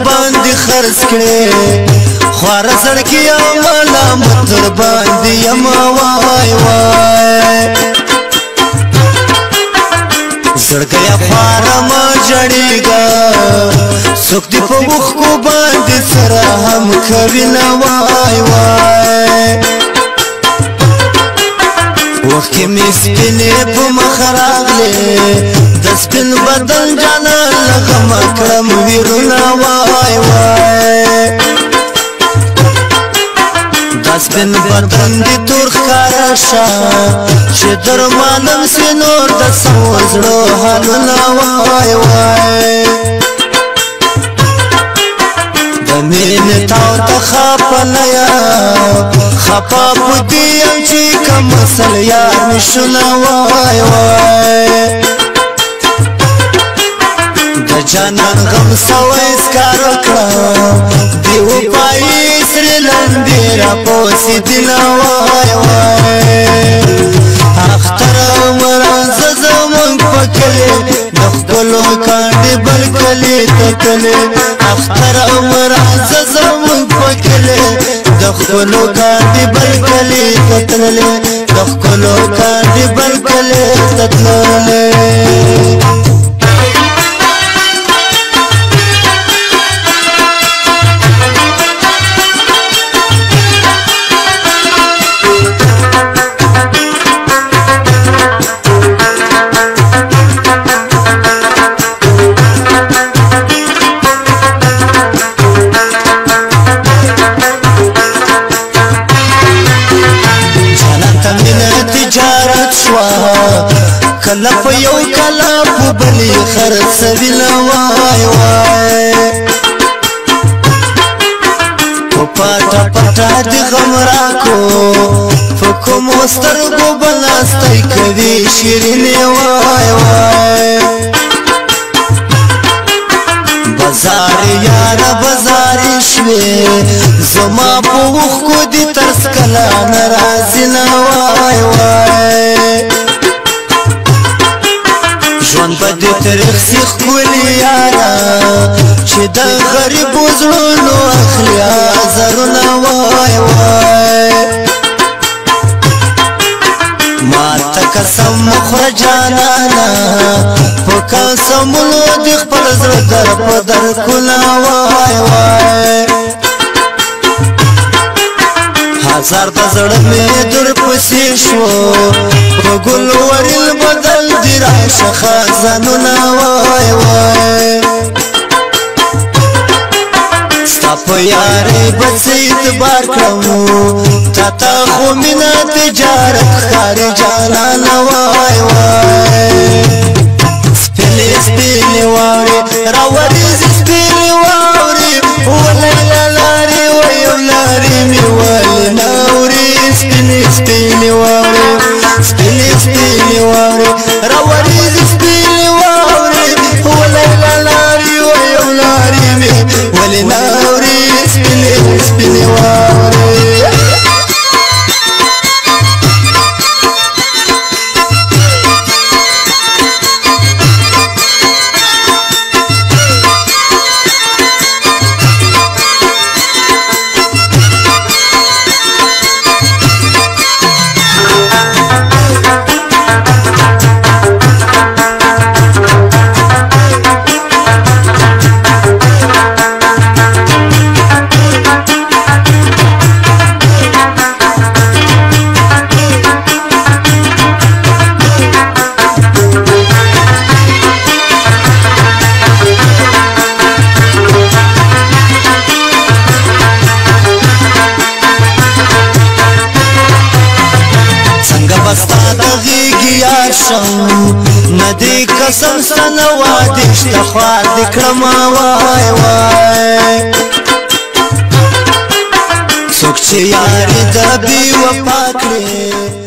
باندې خرڅ کړې خوار زړګي ملامت در باندې یم وای وای زړګي خوار ما جړېږه څوک دې په اوښکو باندې سره هم کوي نه وای وای وخی می سپینی پو مخ راغلی د سپین بدن جانا لغم اکرم ویرونا وای وای د سپین بدن دی تور خکارا شا چه در مانم سی نور د سوزلو حالونا وای وای دمین تاو تخاپنیا خپا پدیم چی کم مسل یار مشنا وای وای د جانان غم سوی سکار وکړه دیو پای سری لندې را پوسی دل وای وای اختر عمر زمون پکلې د خپلو کاندې بل کلی تکلې اختر عمر زمون پکلې د خپلو کاندې بل کلی تکلې د خپلو کاندې بل کلی تکلې کله په یو کله په بلې خرڅوي نه وای وای په پټه پټه دې غم راکو په کومو سترګو بناستی کوي شیرینې وای وای بازار یاره بازارې شوې زما په اوښکو دې ترس کله ناراضي نه وای وای ژوند به دې تریخ سي ښکلي یاره چې د غریبو زړونو اخلي ازارونه وای وای ماته قسم مه خوره جانانه په قسمونو دې خپل زړه در په درکونه وای وای هزار د زړه مې در پسې شو په ګل وریل بدل دې راشه خزانونه وای وای ستا په یارۍ به څه اعتبار کړم تا ته خو مینه تجارت ښکاري جانانه وای وای سپینې سپینې واورې راوریځي سپینې واورې ولیلا لارې ویو لارې مې ولې ناورې سپینې سپینې واورې سپینې سپینې واورې راوریځي سپینې واورې ولیلا لارې ویو لارې مې ولې ناورې سپینې سپینې واورې ندی قسم سنه وادشت خوار دکړم وای وای څوک چې یاري د بې وفا کړې